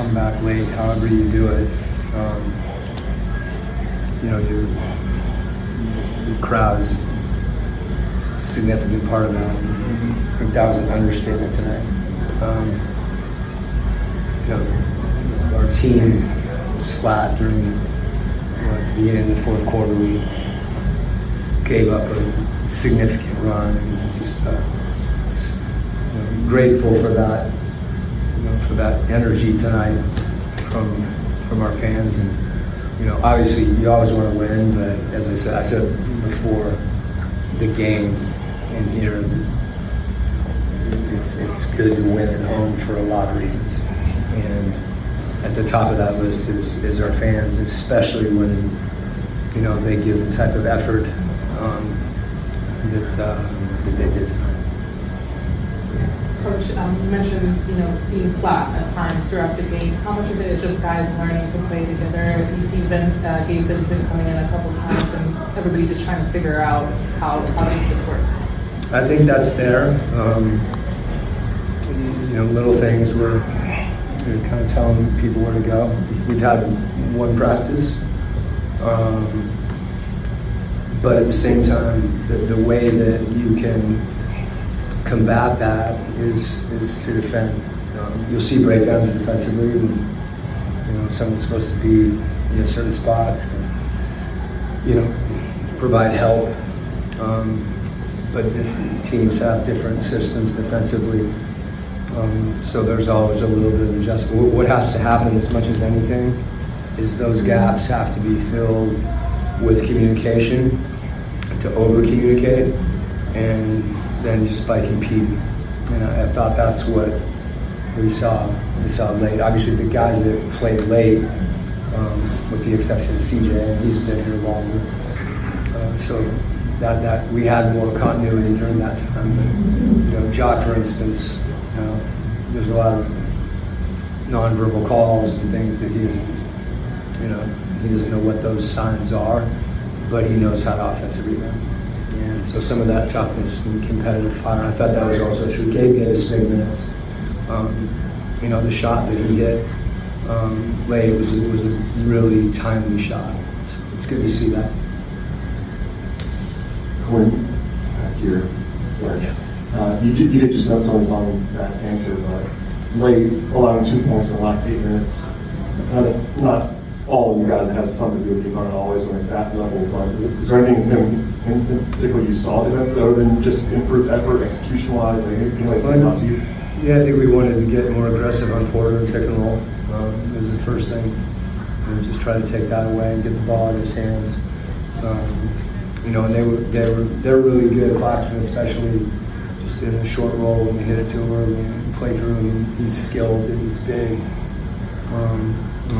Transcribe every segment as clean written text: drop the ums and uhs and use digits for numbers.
come back late, however you do it. The crowd is a significant part of that. I think that was an understatement tonight. Our team was flat during at the beginning of the fourth quarter. We gave up a significant run, and just grateful for that. For that energy tonight from our fans, and obviously you always want to win, but as I said before the game in here, it's good to win at home for a lot of reasons, and at the top of that list is our fans, especially when they give the type of effort that they did tonight. Coach, you mentioned, being flat at times throughout the game. How much of it is just guys learning to play together? You see Gabe Vincent coming in a couple times, and everybody just trying to figure out how to make this work. I think that's there. Little things where kind of telling people where to go. We've had one practice, but at the same time, the way that you can combat that is to defend. You'll see breakdowns defensively, and someone's supposed to be in a certain spot, provide help. But different teams have different systems defensively, so there's always a little bit of adjustment. What has to happen, as much as anything, is those gaps have to be filled with communication, to over-communicate, and then just by competing. And I thought that's what we saw late. Obviously the guys that played late, with the exception of CJ, and he's been here longer. So that we had more continuity during that time. But, Jock, for instance, there's a lot of nonverbal calls and things that he doesn't know what those signs are, but he knows how to offensively rebound. And so some of that toughness and competitive fire, I thought that was also true. Gabe hit his big minutes. The shot that he hit late was a really timely shot. So it's good to see that. Quin, back here. Sorry. You did just note someone's on that answer, but late, allowing 2 points in the last 8 minutes. That's not all of you guys. It has something to do with you, not always when it's that level. But is there anything in particular you saw defensively other than just improved effort, execution-wise? Anything like that out to you? Yeah, I think we wanted to get more aggressive on Porter and pick and roll. Was the first thing. And just try to take that away and get the ball in his hands. And they're really good. Claxton, especially, just in the short roll when they hit it to him early and play through him. He's skilled and he's big.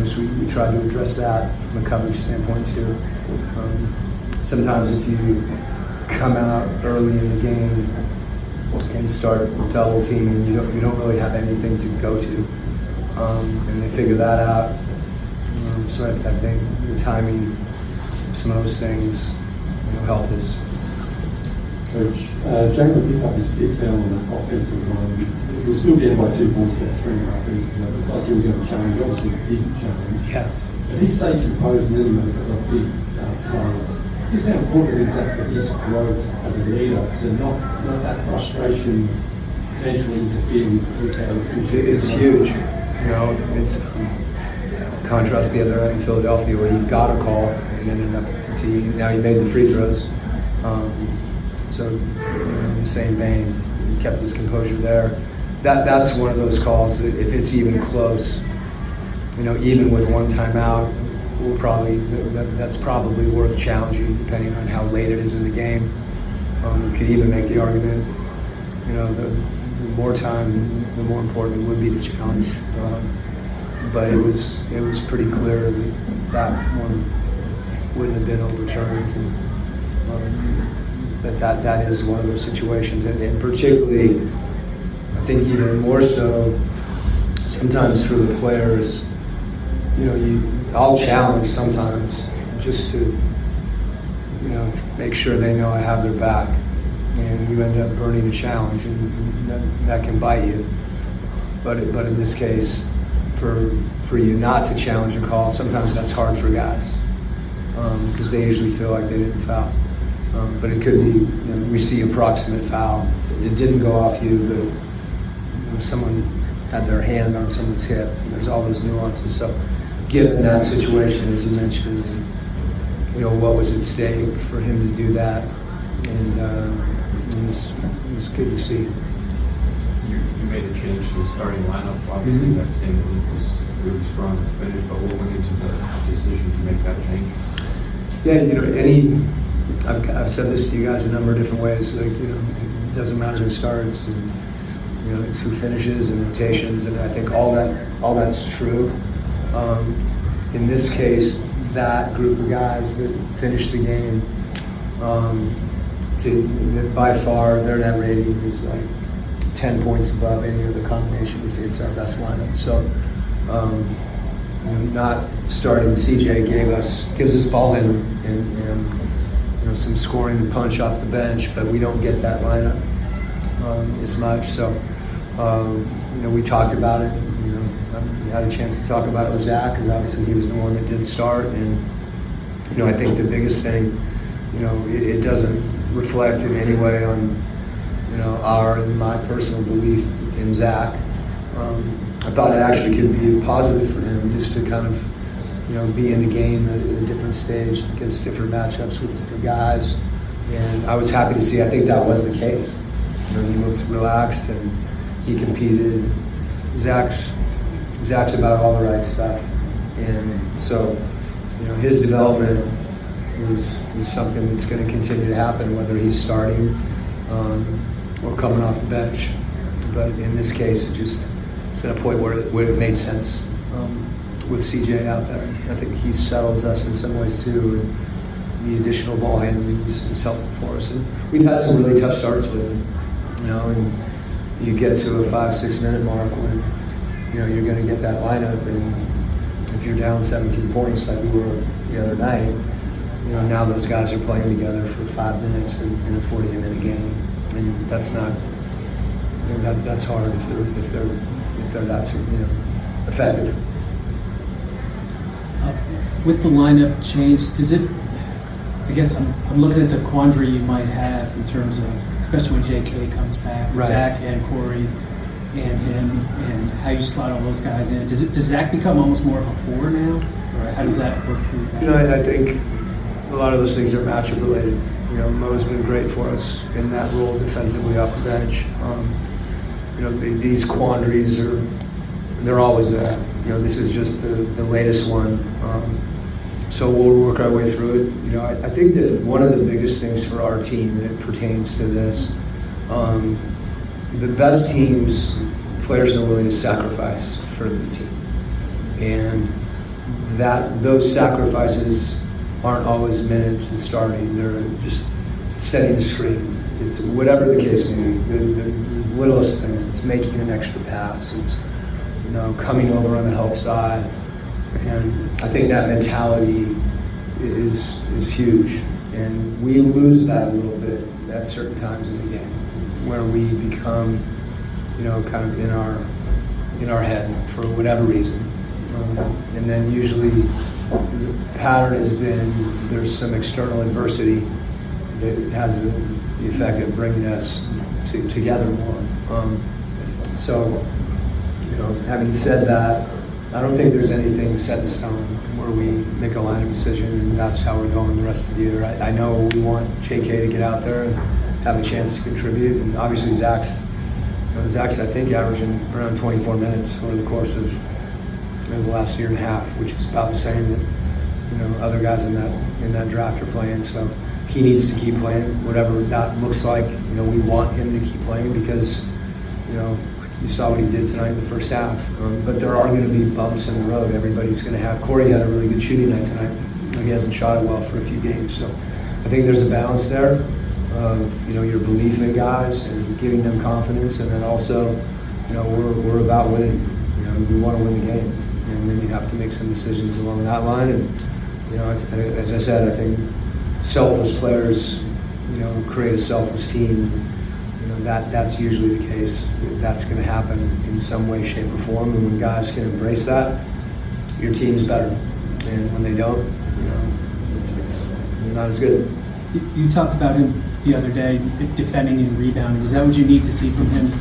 So we tried to address that from a coverage standpoint too. Sometimes if you come out early in the game and start double teaming, you don't really have anything to go to, and they figure that out. So I think the timing, some of those things, help us. Coach, Jalen picked up his fifth foul on the offensive line. He was still getting by 2 points, about 3.5 minutes. Like he was going to change, obviously he didn't change. Yeah. But he stayed composed and then he made a couple of big plays. Just how important is that for his growth as a leader to not let that frustration potentially interfere with how It's huge. It's contrast the other end in Philadelphia where he got a call and ended up with the tee. Now he made the free throws. So in the same vein, he kept his composure there. That's one of those calls that if it's even close, even with one timeout, that's probably worth challenging depending on how late it is in the game. You could even make the argument, the more time, the more important it would be to challenge. But it was pretty clear that one wouldn't have been overturned. But that is one of those situations, and particularly, I think even more so, sometimes for the players, I'll challenge sometimes just to make sure they know I have their back, and you end up burning a challenge, and that can bite you. But in this case, for you not to challenge a call, sometimes that's hard for guys because they usually feel like they didn't foul. But it could be, we see approximate foul. It didn't go off you, but someone had their hand on someone's hip. And there's all those nuances. So given that situation, as you mentioned, what was at stake for him to do that, and it was good to see. You made a change to the starting lineup. Obviously, that same group was really strong to finish, but what went into the decision to make that change? Yeah, I've said this to you guys a number of different ways. Like, it doesn't matter who starts, and it's who finishes and rotations, and I think all that's true. In this case, that group of guys that finished the game, by far their net rating is like 10 points above any other combination. It's our best lineup. So, not starting CJ gives us ball handling and some scoring and punch off the bench, but we don't get that lineup as much. So, we talked about it. I had a chance to talk about it with Zach because obviously he was the one that did start, and I think the biggest thing, it doesn't reflect in any way on our and my personal belief in Zach. I thought it actually could be a positive for him just to kind of be in the game at a different stage against different matchups with different guys, and I was happy to see. I think that was the case. He looked relaxed and he competed. Zach's about all the right stuff, and so his development is something that's going to continue to happen, whether he's starting or coming off the bench. But in this case, it's at a point where it made sense with CJ out there. I think he settles us in some ways too, and the additional ball handling is helpful for us. And we've had some really tough starts with him, and you get to a 5-6 minute mark when you're going to get that lineup, and if you're down 17 points like we were the other night, now those guys are playing together for 5 minutes in a 40-minute game, and that's not that's hard if they're that effective. With the lineup change, does it? I guess I'm looking at the quandary you might have in terms of, especially when J.K. comes back, with Right. Zach and Corey and him, and how you slot all those guys in. Does Zach become almost more of a 4 now, or how does that work for you guys? I think a lot of those things are matchup related. Mo's been great for us in that role defensively off the bench. These quandaries they're always there. This is just the latest one. So we'll work our way through it. I think that one of the biggest things for our team, and it pertains to this, the best teams, players are willing to sacrifice for the team. And those sacrifices aren't always minutes and starting. They're just setting the screen. It's whatever the case may be. The littlest things. It's making an extra pass. It's coming over on the help side. And I think that mentality is huge. And we lose that a little bit at certain times in the game, where we become, kind of in our head for whatever reason. And then usually the pattern has been there's some external adversity that has the effect of bringing us together more. So, having said that, I don't think there's anything set in stone where we make a lineup decision and that's how we're going the rest of the year. I know we want JK to get out there and have a chance to contribute, and obviously Zach's I think averaging around 24 minutes over the course of the last year and a half, which is about the same that other guys in that draft are playing. So he needs to keep playing, whatever that looks like. We want him to keep playing because you saw what he did tonight in the first half. But there are going to be bumps in the road. Everybody's going to have. Corey had a really good shooting night tonight. He hasn't shot it well for a few games. So I think there's a balance there of your belief in guys and giving them confidence, and then also we're about winning. We want to win the game, and then you have to make some decisions along that line. And as I said, I think selfless players create a selfless team. that's usually the case. That's going to happen in some way, shape, or form. And when guys can embrace that, your team's better. And when they don't, it's not as good. You talked about him the other day, defending and rebounding. Is that what you need to see from him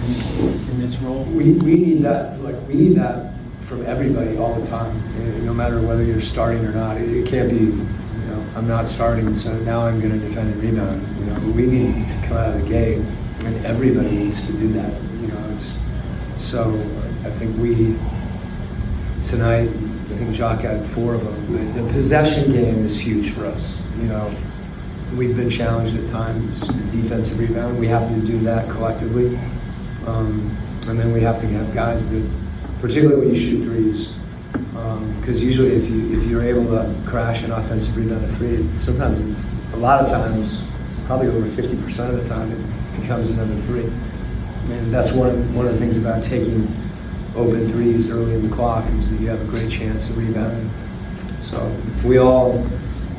in this role? We need that. We need that from everybody all the time. No matter whether you're starting or not. It can't be. I'm not starting, so now I'm going to defend and rebound. We need to come out of the gate, and everybody needs to do that. So. I think tonight. I think Jacques had 4 of them. The possession game is huge for us. We've been challenged at times to defensive rebound. We have to do that collectively, and then we have to have guys that, particularly when you shoot threes. Because usually if you're able to crash an offensive rebound of 3, a lot of times, probably over 50% of the time, it becomes another 3. And that's one of the things about taking open threes early in the clock is that you have a great chance of rebounding. So we all,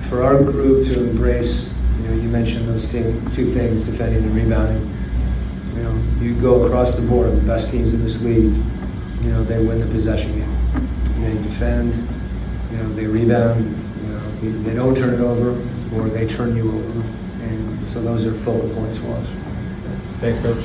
for our group to embrace, you mentioned those 2 things, defending and rebounding. You go across the board, the best teams in this league, they win the possession game. They defend, they rebound, they don't turn it over, or they turn you over. And so those are focal points for us. Thanks, Coach.